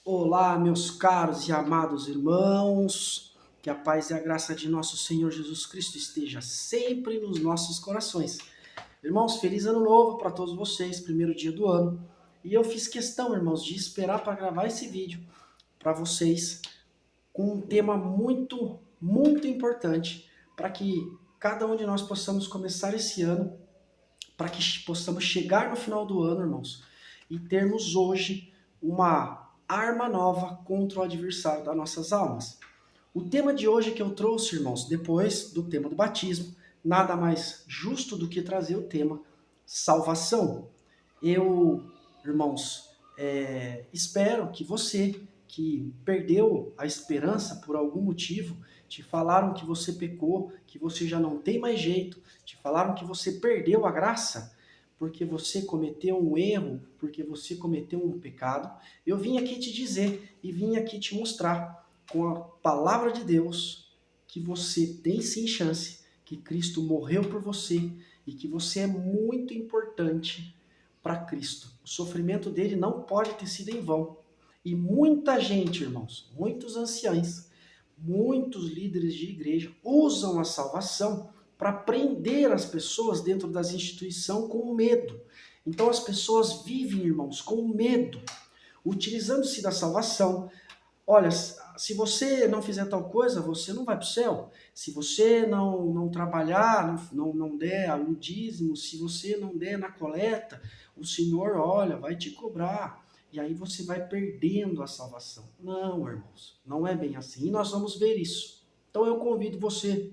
Olá, meus caros e amados irmãos, que a paz e a graça de nosso Senhor Jesus Cristo esteja sempre nos nossos corações. Irmãos, feliz ano novo para todos vocês, primeiro dia do ano. E eu fiz questão, irmãos, de esperar para gravar esse vídeo para vocês com um tema muito importante para que cada um de nós possamos começar esse ano, para que possamos chegar no final do ano, irmãos, e termos hoje uma arma nova contra o adversário das nossas almas. O tema de hoje que eu trouxe, irmãos, depois do tema do batismo, nada mais justo do que trazer o tema salvação. Eu, irmãos, espero que você que perdeu a esperança por algum motivo, te falaram que você pecou, que você já não tem mais jeito, te falaram que você perdeu a graça, porque você cometeu um erro, porque você cometeu um pecado, eu vim aqui te dizer e vim aqui te mostrar com a palavra de Deus que você tem sim chance, que Cristo morreu por você e que você é muito importante para Cristo. O sofrimento dele não pode ter sido em vão. E muita gente, irmãos, muitos anciãos, muitos líderes de igreja usam a salvação para prender as pessoas dentro das instituições com medo. Então as pessoas vivem, irmãos, com medo, utilizando-se da salvação. Olha, se você não fizer tal coisa, você não vai para o céu. Se você não trabalhar, não der o dízimo, se você não der na coleta, o Senhor, olha, vai te cobrar. E aí você vai perdendo a salvação. Não, irmãos, não é bem assim. E nós vamos ver isso. Então eu convido você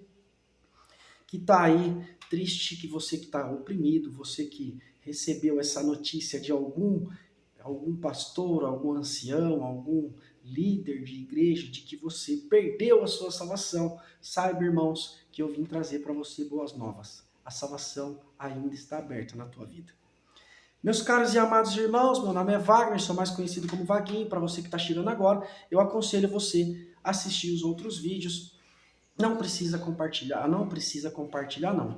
que está aí triste, que você que está oprimido, você que recebeu essa notícia de algum pastor, algum ancião, algum líder de igreja, de que você perdeu a sua salvação, saiba, irmãos, que eu vim trazer para você boas novas. A salvação ainda está aberta na tua vida. Meus caros e amados irmãos, meu nome é Wagner, sou mais conhecido como Vaguinho. Para você que está chegando agora, eu aconselho você a assistir os outros vídeos. Não precisa compartilhar, não.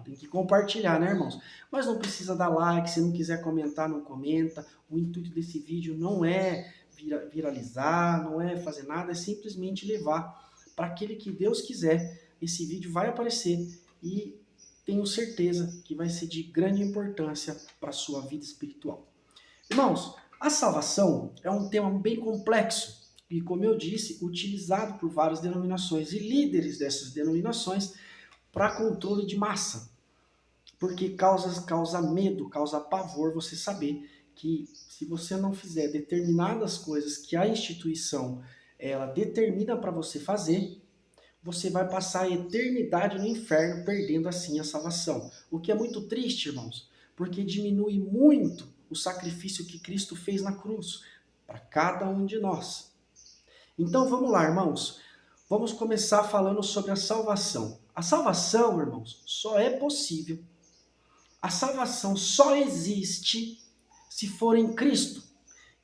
Tem que compartilhar, né, irmãos? Mas não precisa dar like, se não quiser comentar, não comenta. O intuito desse vídeo não é viralizar, não é fazer nada, é simplesmente levar para aquele que Deus quiser. Esse vídeo vai aparecer e tenho certeza que vai ser de grande importância para a sua vida espiritual. Irmãos, a salvação é um tema bem complexo e, como eu disse, utilizado por várias denominações e líderes dessas denominações para controle de massa, porque causa medo, causa pavor você saber que se você não fizer determinadas coisas que a instituição ela determina para você fazer, você vai passar a eternidade no inferno, perdendo assim a salvação. O que é muito triste, irmãos, porque diminui muito o sacrifício que Cristo fez na cruz para cada um de nós. Então vamos lá, irmãos. Vamos começar falando sobre a salvação. A salvação, irmãos, só é possível. A salvação só existe se for em Cristo.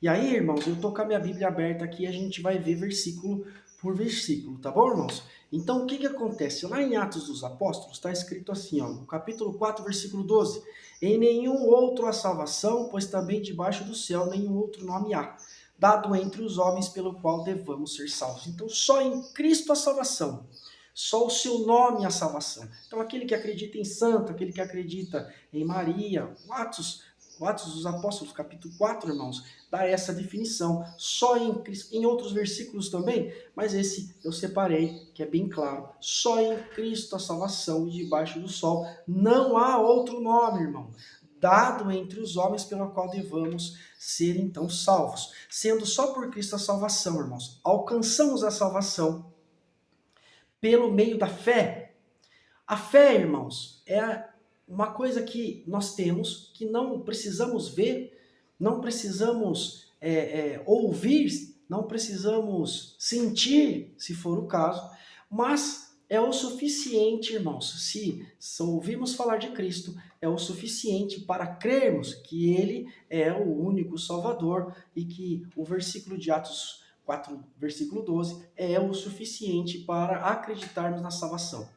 E aí, irmãos, eu tô com a minha Bíblia aberta aqui e a gente vai ver versículo por versículo, tá bom, irmãos? Então, o que acontece? Lá em Atos dos Apóstolos está escrito assim, ó, no capítulo 4, versículo 12: em nenhum outro há salvação, pois também debaixo do céu nenhum outro nome há, dado entre os homens pelo qual devamos ser salvos. Então, só em Cristo a salvação. Só o seu nome é a salvação. Então, aquele que acredita em santo, aquele que acredita em Maria, Atos dos Apóstolos, capítulo 4, irmãos, dá essa definição. Só em outros versículos também, mas esse eu separei, que é bem claro. Só em Cristo a salvação e debaixo do sol não há outro nome, irmão, dado entre os homens pelo qual devamos ser então salvos. Sendo só por Cristo a salvação, irmãos. Alcançamos a salvação pelo meio da fé. A fé, irmãos, é uma coisa que nós temos, que não precisamos ver, não precisamos ouvir, não precisamos sentir, se for o caso, mas é o suficiente, irmãos, se ouvirmos falar de Cristo, é o suficiente para crermos que Ele é o único Salvador e que o versículo de Atos 4, versículo 12, é o suficiente para acreditarmos na salvação.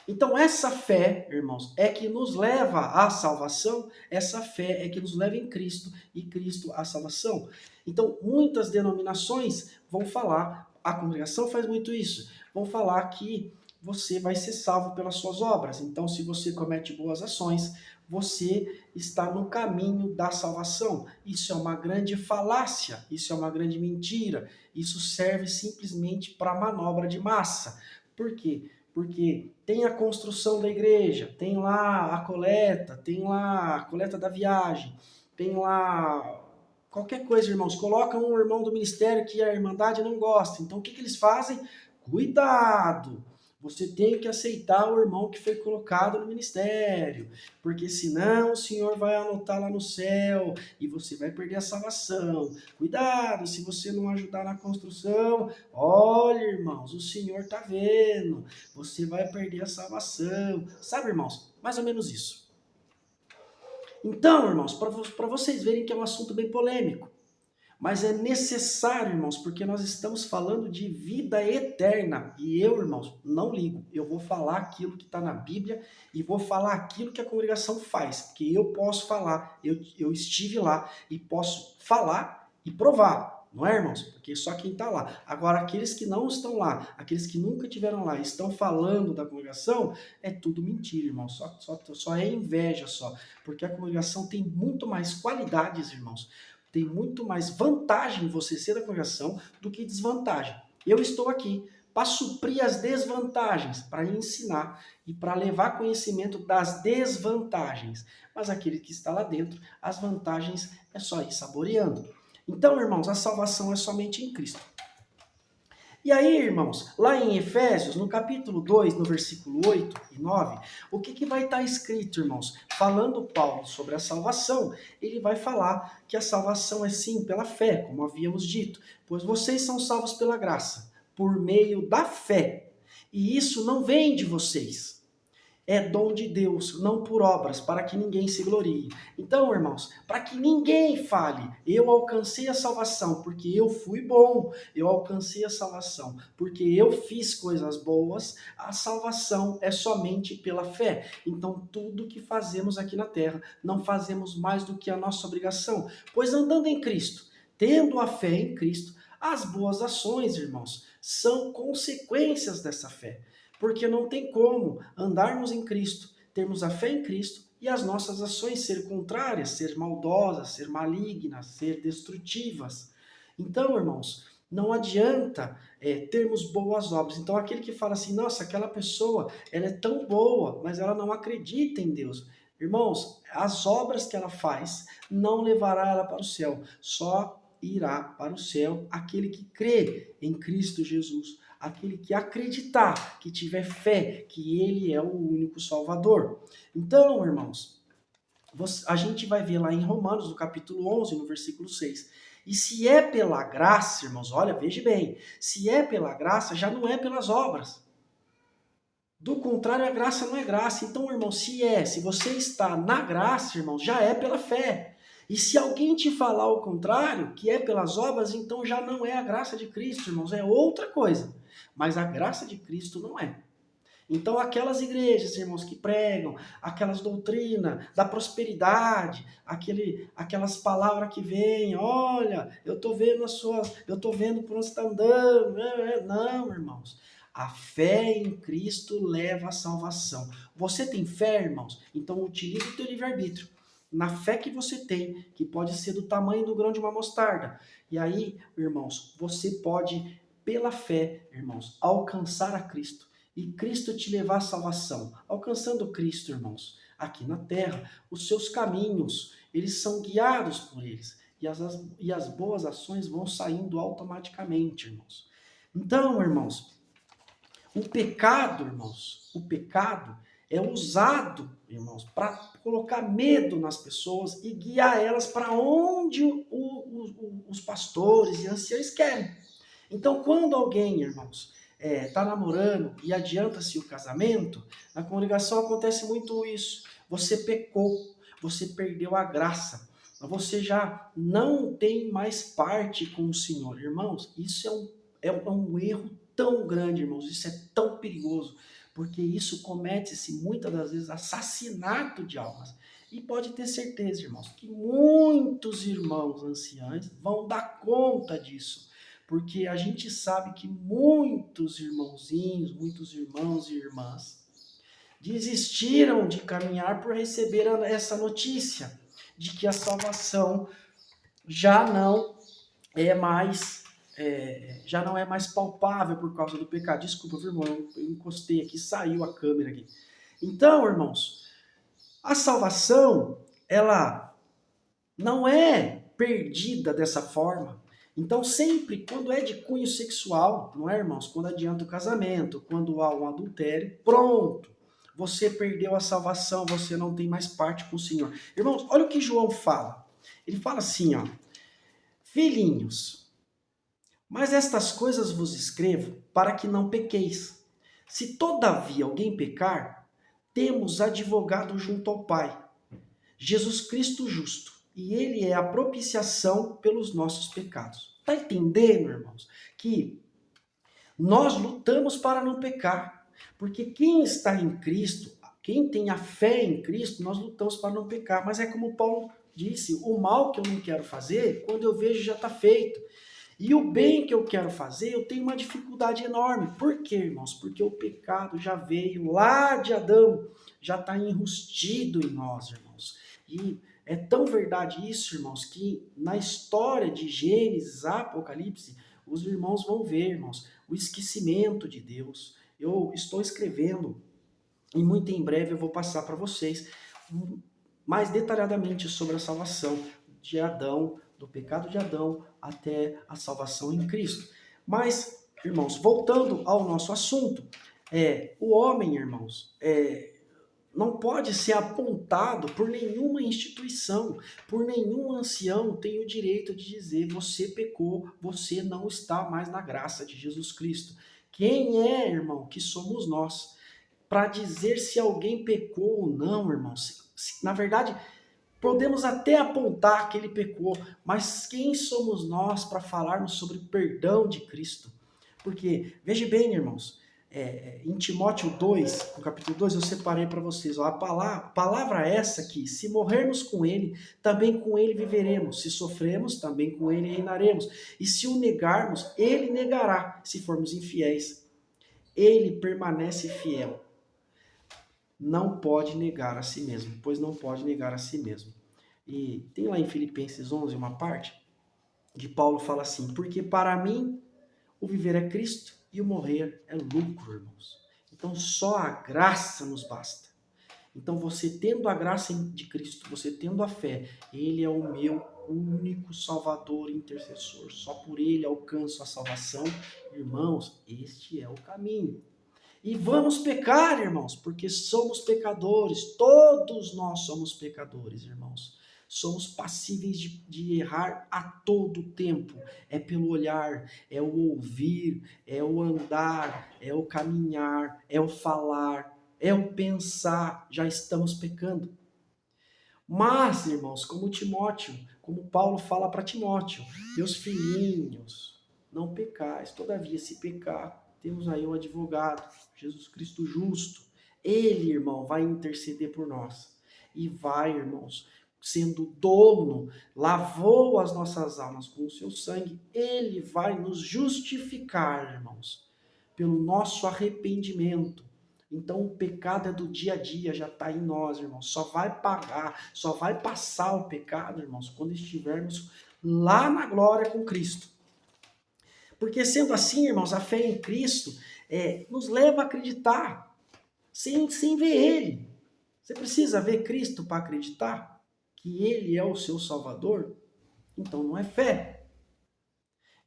Então, essa fé, irmãos, é que nos leva à salvação, essa fé é que nos leva em Cristo e Cristo à salvação. Então, muitas denominações vão falar, a congregação faz muito isso, vão falar que você vai ser salvo pelas suas obras. Então, se você comete boas ações, você está no caminho da salvação. Isso é uma grande falácia, isso é uma grande mentira, isso serve simplesmente para manobra de massa. Por quê? Porque tem a construção da igreja, tem lá a coleta, tem lá a coleta da viagem, tem lá qualquer coisa, irmãos. Coloca um irmão do ministério que a irmandade não gosta. Então o que eles fazem? Cuidado! Você tem que aceitar o irmão que foi colocado no ministério, porque senão o Senhor vai anotar lá no céu e você vai perder a salvação. Cuidado, se você não ajudar na construção, olha, irmãos, o Senhor está vendo, você vai perder a salvação. Sabe, irmãos, mais ou menos isso. Então, irmãos, para vocês verem que é um assunto bem polêmico, mas é necessário, irmãos, porque nós estamos falando de vida eterna. E eu, irmãos, não ligo. Eu vou falar aquilo que está na Bíblia e vou falar aquilo que a congregação faz. Porque eu posso falar, eu estive lá e posso falar e provar. Não é, irmãos? Porque só quem está lá. Agora, aqueles que não estão lá, aqueles que nunca estiveram lá, estão falando da congregação, é tudo mentira, irmãos. Só é inveja só. Porque a congregação tem muito mais qualidades, irmãos. Tem muito mais vantagem você ser da congregação do que desvantagem. Eu estou aqui para suprir as desvantagens, para ensinar e para levar conhecimento das desvantagens. Mas aquele que está lá dentro, as vantagens é só ir saboreando. Então, irmãos, a salvação é somente em Cristo. E aí, irmãos, lá em Efésios, no capítulo 2, no versículo 8 e 9, o que vai estar escrito, irmãos? Falando Paulo sobre a salvação, ele vai falar que a salvação é sim pela fé, como havíamos dito, pois vocês são salvos pela graça, por meio da fé. E isso não vem de vocês. É dom de Deus, não por obras, para que ninguém se glorie. Então, irmãos, para que ninguém fale, eu alcancei a salvação porque eu fui bom, eu alcancei a salvação porque eu fiz coisas boas, a salvação é somente pela fé. Então, tudo que fazemos aqui na terra, não fazemos mais do que a nossa obrigação, pois andando em Cristo, tendo a fé em Cristo, as boas ações, irmãos, são consequências dessa fé. Porque não tem como andarmos em Cristo, termos a fé em Cristo e as nossas ações ser contrárias, ser maldosas, ser malignas, ser destrutivas. Então, irmãos, não adianta termos boas obras. Então, aquele que fala assim, nossa, aquela pessoa, ela é tão boa, mas ela não acredita em Deus. Irmãos, as obras que ela faz não levará ela para o céu, só irá para o céu aquele que crê em Cristo Jesus, aquele que acreditar, que tiver fé, que ele é o único Salvador. Então, irmãos, a gente vai ver lá em Romanos, no capítulo 11, no versículo 6. E se é pela graça, irmãos, olha, veja bem, se é pela graça, já não é pelas obras. Do contrário, a graça não é graça. Então, irmão, se você está na graça, irmão, já é pela fé. E se alguém te falar o contrário, que é pelas obras, então já não é a graça de Cristo, irmãos, é outra coisa. Mas a graça de Cristo não é. Então, aquelas igrejas, irmãos, que pregam, aquelas doutrinas da prosperidade, aquelas palavras que vêm, olha, eu estou vendo por onde você está andando. Não, irmãos. A fé em Cristo leva à salvação. Você tem fé, irmãos? Então, utilize o teu livre-arbítrio. Na fé que você tem, que pode ser do tamanho do grão de uma mostarda. E aí, irmãos, você pode, pela fé, irmãos, alcançar a Cristo. E Cristo te levar à salvação. Alcançando Cristo, irmãos, aqui na terra, os seus caminhos, eles são guiados por eles. E as boas ações vão saindo automaticamente, irmãos. Então, irmãos, o pecado é usado, irmãos, para colocar medo nas pessoas e guiar elas para onde os pastores e anciãos querem. Então, quando alguém, irmãos, está namorando e adianta-se o casamento, na congregação acontece muito isso. Você pecou, você perdeu a graça, você já não tem mais parte com o Senhor. Irmãos, isso é um erro tão grande, irmãos, isso é tão perigoso, porque isso comete-se muitas das vezes assassinato de almas. E pode ter certeza, irmãos, que muitos irmãos anciãos vão dar conta disso, porque a gente sabe que muitos irmãozinhos, muitos irmãos e irmãs desistiram de caminhar por receber essa notícia de que a salvação já não é mais palpável por causa do pecado. Desculpa, irmão, eu encostei aqui, saiu a câmera aqui. Então, irmãos, a salvação, ela não é perdida dessa forma. Então, sempre, quando é de cunho sexual, não é, irmãos? Quando adianta o casamento, quando há um adultério, pronto. Você perdeu a salvação, você não tem mais parte com o Senhor. Irmãos, olha o que João fala. Ele fala assim, ó. Filhinhos, mas estas coisas vos escrevo para que não pequeis. Se todavia alguém pecar, temos advogado junto ao Pai, Jesus Cristo justo, e ele é a propiciação pelos nossos pecados. Está entendendo, irmãos? Que nós lutamos para não pecar, porque quem está em Cristo, quem tem a fé em Cristo, nós lutamos para não pecar. Mas é como Paulo disse, o mal que eu não quero fazer, quando eu vejo já está feito. E o bem que eu quero fazer, eu tenho uma dificuldade enorme. Por quê, irmãos? Porque o pecado já veio lá de Adão, já está enrustido em nós, irmãos. E é tão verdade isso, irmãos, que na história de Gênesis, Apocalipse, os irmãos vão ver, irmãos, o esquecimento de Deus. Eu estou escrevendo e muito em breve eu vou passar para vocês mais detalhadamente sobre a salvação de Adão, do pecado de Adão até a salvação em Cristo. Mas, irmãos, voltando ao nosso assunto, o homem, irmãos, não pode ser apontado por nenhuma instituição, por nenhum ancião tem o direito de dizer você pecou, você não está mais na graça de Jesus Cristo. Quem é, irmão, que somos nós? Para dizer se alguém pecou ou não, irmãos. Na verdade, podemos até apontar que ele pecou, mas quem somos nós para falarmos sobre o perdão de Cristo? Porque, veja bem, irmãos, em Timóteo 2, no capítulo 2, eu separei para vocês, ó, a palavra essa aqui, se morrermos com ele, também com ele viveremos, se sofremos, também com ele reinaremos, e se o negarmos, ele negará, se formos infiéis. Ele permanece fiel. Não pode negar a si mesmo, pois não pode negar a si mesmo. E tem lá em Filipenses 11 uma parte que Paulo fala assim, porque para mim o viver é Cristo e o morrer é lucro, irmãos. Então só a graça nos basta. Então você tendo a graça de Cristo, você tendo a fé, ele é o meu único Salvador e intercessor. Só por ele alcanço a salvação. Irmãos, este é o caminho. E vamos pecar, irmãos, porque somos pecadores. Todos nós somos pecadores, irmãos. Somos passíveis de errar a todo tempo. É pelo olhar, é o ouvir, é o andar, é o caminhar, é o falar, é o pensar. Já estamos pecando. Mas, irmãos, como Paulo fala para Timóteo, meus filhinhos, não pecais. Todavia, se pecar, temos aí um advogado, Jesus Cristo justo. Ele, irmão, vai interceder por nós. E vai, irmãos, sendo dono, lavou as nossas almas com o seu sangue, ele vai nos justificar, irmãos, pelo nosso arrependimento. Então o pecado é do dia a dia, já está em nós, irmãos. Só vai pagar, só vai passar o pecado, irmãos, quando estivermos lá na glória com Cristo. Porque sendo assim, irmãos, a fé em Cristo nos leva a acreditar, sem ver Ele. Você precisa ver Cristo para acreditar que Ele é o seu Salvador? Então não é fé.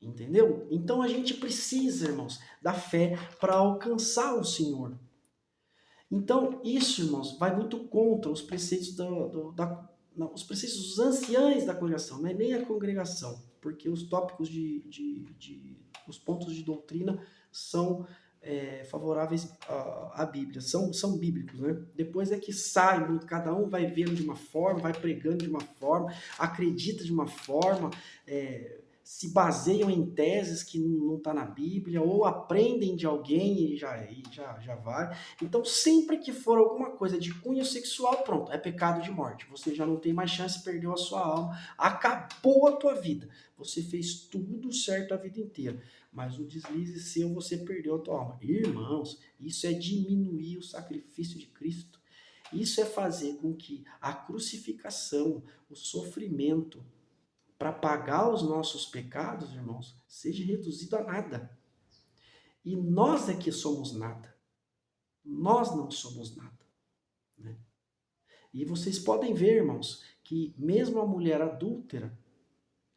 Entendeu? Então a gente precisa, irmãos, da fé para alcançar o Senhor. Então isso, irmãos, vai muito contra os preceitos os preceitos dos anciães da congregação, não é nem a congregação, porque os tópicos os pontos de doutrina são favoráveis à Bíblia, são bíblicos, né? Depois é que sai muito, cada um vai vendo de uma forma, vai pregando de uma forma, acredita de uma forma, se baseiam em teses que não está na Bíblia, ou aprendem de alguém e já vai. Então, sempre que for alguma coisa de cunho sexual, pronto, é pecado de morte. Você já não tem mais chance, perdeu a sua alma, acabou a tua vida. Você fez tudo certo a vida inteira, mas o deslize seu, você perdeu a tua alma. Irmãos, isso é diminuir o sacrifício de Cristo. Isso é fazer com que a crucificação, o sofrimento, para pagar os nossos pecados, irmãos, seja reduzido a nada. E nós é que somos nada. Nós não somos nada. Né? E vocês podem ver, irmãos, que mesmo a mulher adúltera,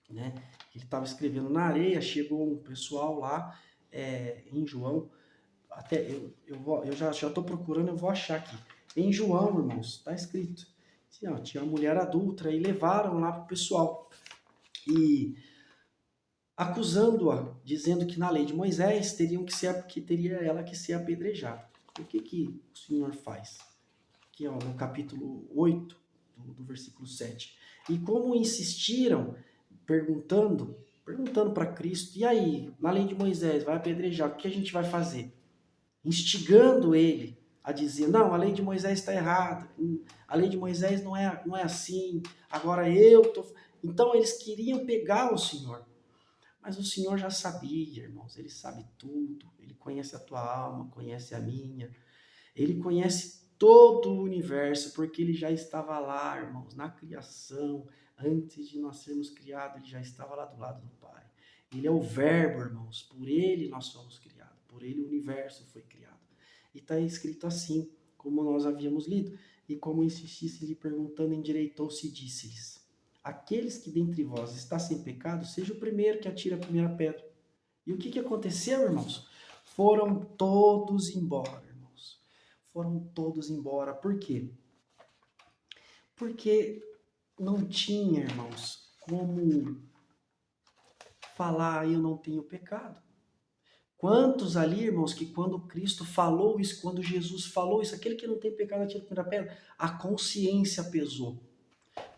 né, ele estava escrevendo na areia, chegou um pessoal lá em João, até eu já estou procurando, eu vou achar aqui. Em João, irmãos, está escrito. Assim, ó, tinha uma mulher adúltera e levaram lá para o pessoal. E acusando-a, dizendo que na lei de Moisés teria ela que ser apedrejada. O que o Senhor faz? Aqui ó, no capítulo 8, do versículo 7. E como insistiram, perguntando para Cristo, e aí, na lei de Moisés, vai apedrejar, o que a gente vai fazer? Instigando ele a dizer, não, a lei de Moisés está errada, a lei de Moisés não é assim, agora eu tô... Então eles queriam pegar o Senhor. Mas o Senhor já sabia, irmãos, Ele sabe tudo, Ele conhece a tua alma, conhece a minha, Ele conhece todo o universo, porque Ele já estava lá, irmãos, na criação, antes de nós sermos criados, Ele já estava lá do lado do Pai. Ele é o Verbo, irmãos, por Ele nós somos criados, por Ele o universo foi criado. E está escrito assim, como nós havíamos lido, e como insistisse lhe perguntando, endireitou-se e disse-lhes: aqueles que dentre vós está sem pecado, seja o primeiro que atira a primeira pedra. E o que aconteceu, irmãos? Foram todos embora, irmãos. Foram todos embora. Por quê? Porque não tinha, irmãos, como falar, eu não tenho pecado. Quantos ali, irmãos, que quando Cristo falou isso, quando Jesus falou isso, aquele que não tem pecado atira a primeira pedra, a consciência pesou.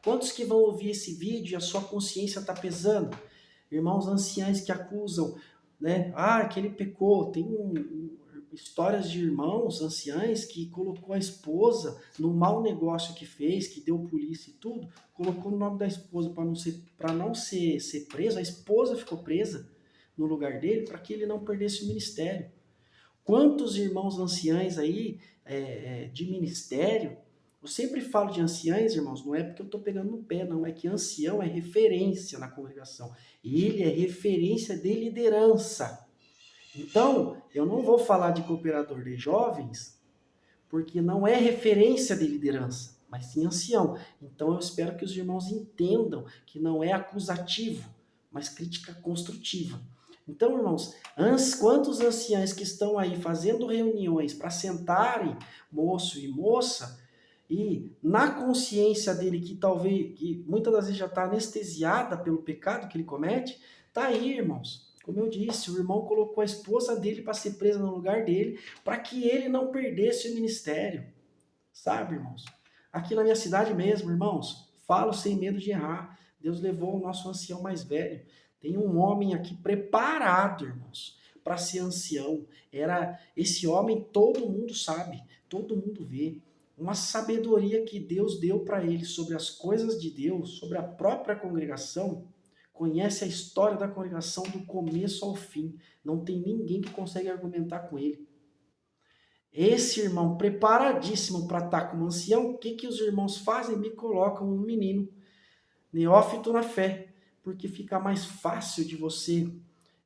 Quantos que vão ouvir esse vídeo e a sua consciência está pesando? Irmãos anciães que acusam, né? Ah, que ele pecou. Tem histórias de irmãos anciães que colocou a esposa no mau negócio que fez, que deu polícia e tudo, colocou o nome da esposa para não ser preso. A esposa ficou presa no lugar dele para que ele não perdesse o ministério. Quantos irmãos anciães aí de ministério? Eu sempre falo de anciães, irmãos, não é porque eu estou pegando no pé, não. É que ancião é referência na congregação. Ele é referência de liderança. Então, eu não vou falar de cooperador de jovens, porque não é referência de liderança, mas sim ancião. Então, eu espero que os irmãos entendam que não é acusativo, mas crítica construtiva. Então, irmãos, quantos anciãos que estão aí fazendo reuniões para sentarem moço e moça, e na consciência dele, que muitas das vezes já está anestesiada pelo pecado que ele comete, tá aí, irmãos. Como eu disse, o irmão colocou a esposa dele para ser presa no lugar dele, para que ele não perdesse o ministério. Sabe, irmãos? Aqui na minha cidade mesmo, irmãos, falo sem medo de errar. Deus levou o nosso ancião mais velho. Tem um homem aqui preparado, irmãos, para ser ancião. Era esse homem, todo mundo sabe, todo mundo vê. Uma sabedoria que Deus deu para ele sobre as coisas de Deus, sobre a própria congregação. Conhece a história da congregação do começo ao fim. Não tem ninguém que consegue argumentar com ele. Esse irmão preparadíssimo para estar como ancião, o que os irmãos fazem? Me colocam um menino neófito na fé, porque fica mais fácil de você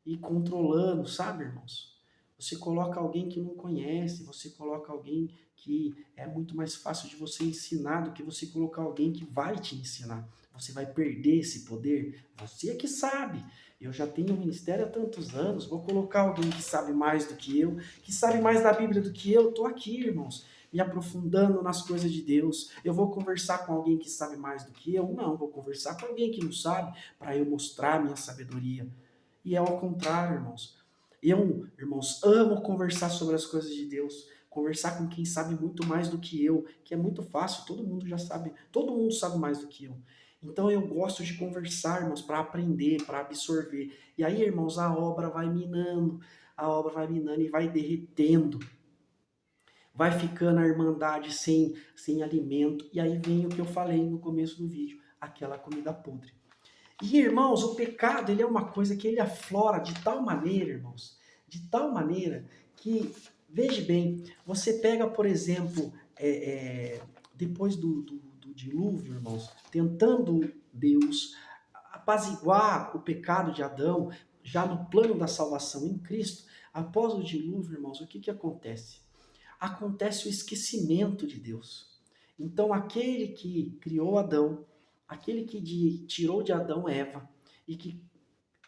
ir controlando, sabe, irmãos? Você coloca alguém que não conhece, você coloca alguém que é muito mais fácil de você ensinar do que você colocar alguém que vai te ensinar. Você vai perder esse poder? Você é que sabe. Eu já tenho um ministério há tantos anos, vou colocar alguém que sabe mais do que eu, que sabe mais da Bíblia do que eu. Estou aqui, irmãos, me aprofundando nas coisas de Deus. Eu vou conversar com alguém que sabe mais do que eu? Não, vou conversar com alguém que não sabe, para eu mostrar minha sabedoria. E é ao contrário, irmãos. Eu, irmãos, amo conversar sobre as coisas de Deus, conversar com quem sabe muito mais do que eu, que é muito fácil, todo mundo já sabe, todo mundo sabe mais do que eu. Então eu gosto de conversar, irmãos, para aprender, para absorver. E aí, irmãos, a obra vai minando e vai derretendo. Vai ficando a irmandade sem alimento. E aí vem o que eu falei no começo do vídeo, aquela comida podre. E, irmãos, o pecado, ele é uma coisa que ele aflora de tal maneira, irmãos, de tal maneira que, veja bem, você pega, por exemplo, depois do dilúvio, irmãos, tentando Deus apaziguar o pecado de Adão, já no plano da salvação em Cristo, após o dilúvio, irmãos, o que acontece? Acontece o esquecimento de Deus. Então, aquele que criou Adão, aquele que tirou de Adão Eva, e que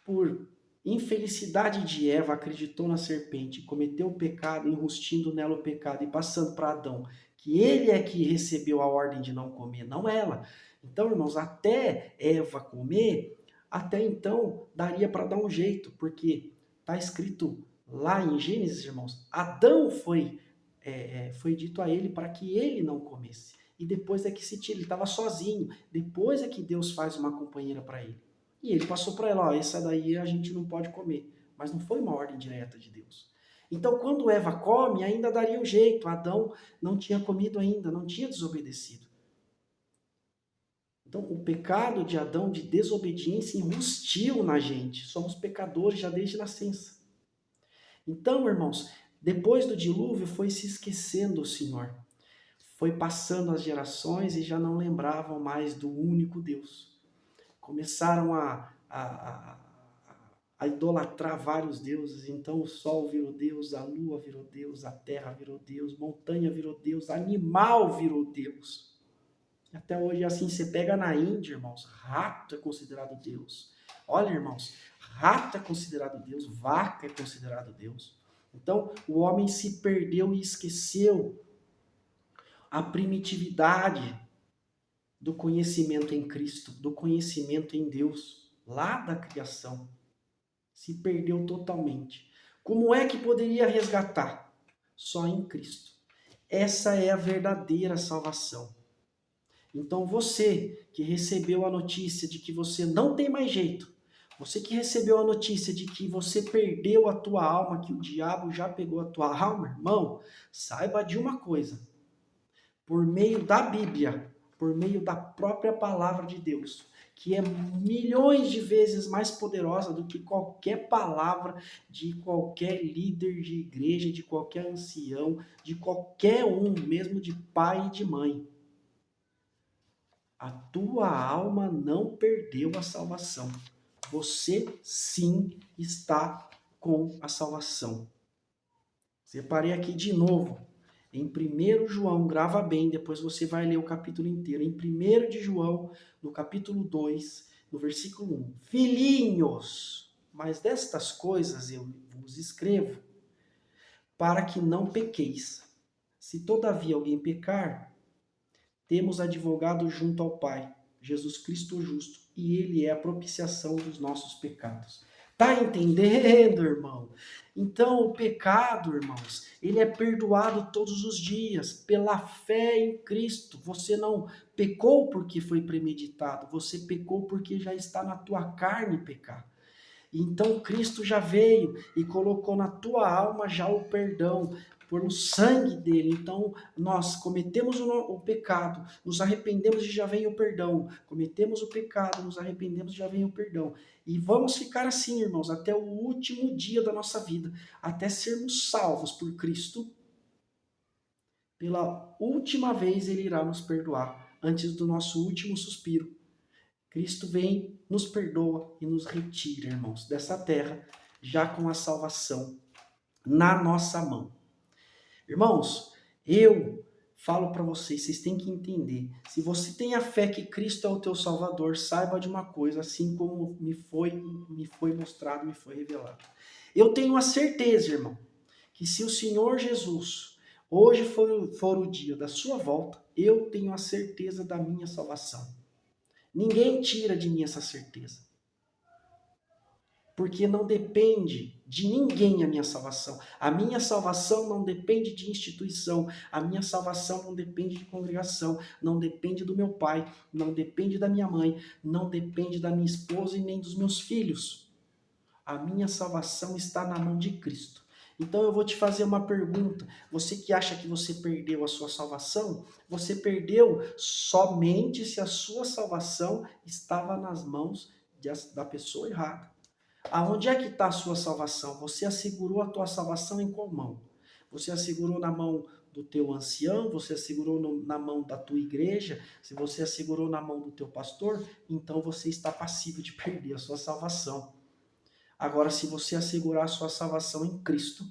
por infelicidade de Eva acreditou na serpente, cometeu o pecado, enrustindo nela o pecado e passando para Adão, que ele é que recebeu a ordem de não comer, não ela. Então, irmãos, até Eva comer, até então daria para dar um jeito, porque está escrito lá em Gênesis, irmãos, Adão foi dito a ele para que ele não comesse. E depois é que se tira, ele estava sozinho. Depois é que Deus faz uma companheira para ele. E ele passou para ela, ó, essa daí a gente não pode comer. Mas não foi uma ordem direta de Deus. Então, quando Eva come, ainda daria um jeito. Adão não tinha comido ainda, não tinha desobedecido. Então, o pecado de Adão de desobediência enrustiu na gente. Somos pecadores já desde nascença. Então, irmãos, depois do dilúvio foi se esquecendo o Senhor. Foi passando as gerações e já não lembravam mais do único Deus. Começaram a idolatrar vários deuses. Então o sol virou Deus, a lua virou Deus, a terra virou Deus, montanha virou Deus, animal virou Deus. Até hoje assim, você pega na Índia, irmãos, rato é considerado Deus. Olha, irmãos, rato é considerado Deus, vaca é considerado Deus. Então o homem se perdeu e esqueceu a primitividade do conhecimento em Cristo, do conhecimento em Deus, lá da criação. Se perdeu totalmente. Como é que poderia resgatar? Só em Cristo. Essa é a verdadeira salvação. Então você que recebeu a notícia de que você não tem mais jeito, você que recebeu a notícia de que você perdeu a tua alma, que o diabo já pegou a tua alma, irmão, saiba de uma coisa. Por meio da Bíblia, por meio da própria palavra de Deus, que é milhões de vezes mais poderosa do que qualquer palavra de qualquer líder de igreja, de qualquer ancião, de qualquer um, mesmo de pai e de mãe. A tua alma não perdeu a salvação. Você sim está com a salvação. Separei aqui de novo. Em 1 João, grava bem, depois você vai ler o capítulo inteiro. Em 1 de João, no capítulo 2, no versículo 1. Filhinhos, mas destas coisas eu vos escrevo, para que não pequeis. Se todavia alguém pecar, temos advogado junto ao Pai, Jesus Cristo o justo, e ele é a propiciação dos nossos pecados. Tá entendendo, irmão? Então, o pecado, irmãos, ele é perdoado todos os dias pela fé em Cristo. Você não pecou porque foi premeditado, você pecou porque já está na tua carne pecar. Então, Cristo já veio e colocou na tua alma já o perdão pelo sangue dele. Então, nós cometemos o pecado, nos arrependemos e já vem o perdão. Cometemos o pecado, nos arrependemos e já vem o perdão. E vamos ficar assim, irmãos, até o último dia da nossa vida, até sermos salvos por Cristo. Pela última vez ele irá nos perdoar, antes do nosso último suspiro. Cristo vem, nos perdoa e nos retira, irmãos, dessa terra, já com a salvação na nossa mão. Irmãos, eu falo para vocês, vocês têm que entender. Se você tem a fé que Cristo é o teu Salvador, saiba de uma coisa, assim como me foi mostrado, me foi revelado. Eu tenho a certeza, irmão, que se o Senhor Jesus hoje for o dia da sua volta, eu tenho a certeza da minha salvação. Ninguém tira de mim essa certeza. Porque não depende de ninguém a minha salvação. A minha salvação não depende de instituição, a minha salvação não depende de congregação, não depende do meu pai, não depende da minha mãe, não depende da minha esposa e nem dos meus filhos. A minha salvação está na mão de Cristo. Então eu vou te fazer uma pergunta. Você que acha que você perdeu a sua salvação, você perdeu somente se a sua salvação estava nas mãos da pessoa errada. Aonde é que está a sua salvação? Você assegurou a tua salvação em qual mão? Você assegurou na mão do teu ancião? Você assegurou na mão da tua igreja? Se você assegurou na mão do teu pastor, então você está passivo de perder a sua salvação. Agora, se você assegurar a sua salvação em Cristo,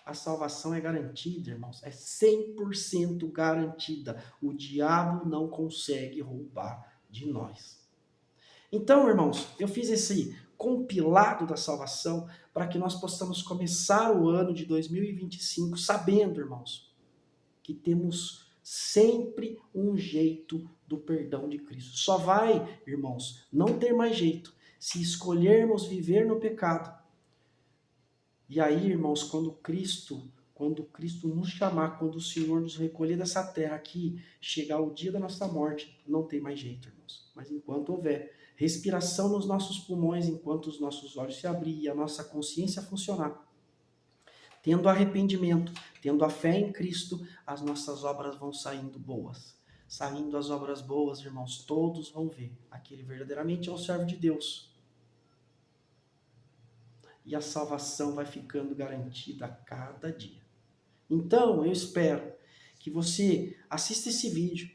a salvação é garantida, irmãos. É 100% garantida. O diabo não consegue roubar de nós. Então, irmãos, eu fiz esse compilado da salvação para que nós possamos começar o ano de 2025 sabendo, irmãos, que temos sempre um jeito do perdão de Cristo. Só vai, irmãos, não ter mais jeito se escolhermos viver no pecado. E aí, irmãos, quando Cristo nos chamar, quando o Senhor nos recolher dessa terra aqui, chegar o dia da nossa morte, não tem mais jeito, irmãos. Mas enquanto houver respiração nos nossos pulmões, enquanto os nossos olhos se abrirem e a nossa consciência funcionar, tendo arrependimento, tendo a fé em Cristo, as nossas obras vão saindo boas. Saindo as obras boas, irmãos, todos vão ver. Aquele verdadeiramente é um servo de Deus. E a salvação vai ficando garantida a cada dia. Então, eu espero que você assista esse vídeo,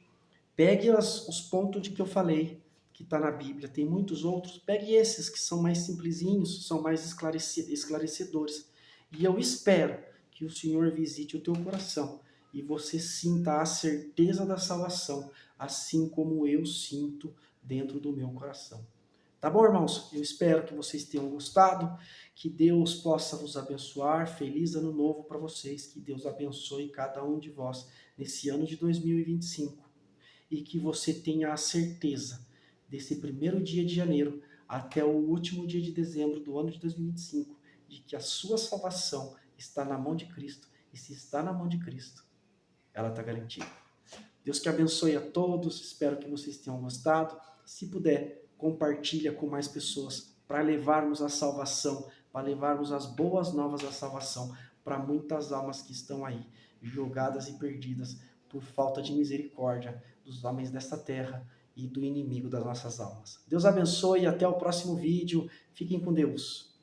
pegue os pontos de que eu falei, que está na Bíblia, tem muitos outros, pegue esses que são mais simplesinhos, são mais esclarecedores. E eu espero que o Senhor visite o teu coração e você sinta a certeza da salvação, assim como eu sinto dentro do meu coração. Tá bom, irmãos? Eu espero que vocês tenham gostado, que Deus possa vos abençoar. Feliz ano novo para vocês, que Deus abençoe cada um de vós nesse ano de 2025 e que você tenha a certeza desse primeiro dia de janeiro até o último dia de dezembro do ano de 2025, de que a sua salvação está na mão de Cristo e se está na mão de Cristo, ela está garantida. Deus que abençoe a todos, espero que vocês tenham gostado. Se puder, compartilha com mais pessoas para levarmos a salvação, para levarmos as boas novas da salvação para muitas almas que estão aí, jogadas e perdidas por falta de misericórdia dos homens desta terra e do inimigo das nossas almas. Deus abençoe e até o próximo vídeo. Fiquem com Deus.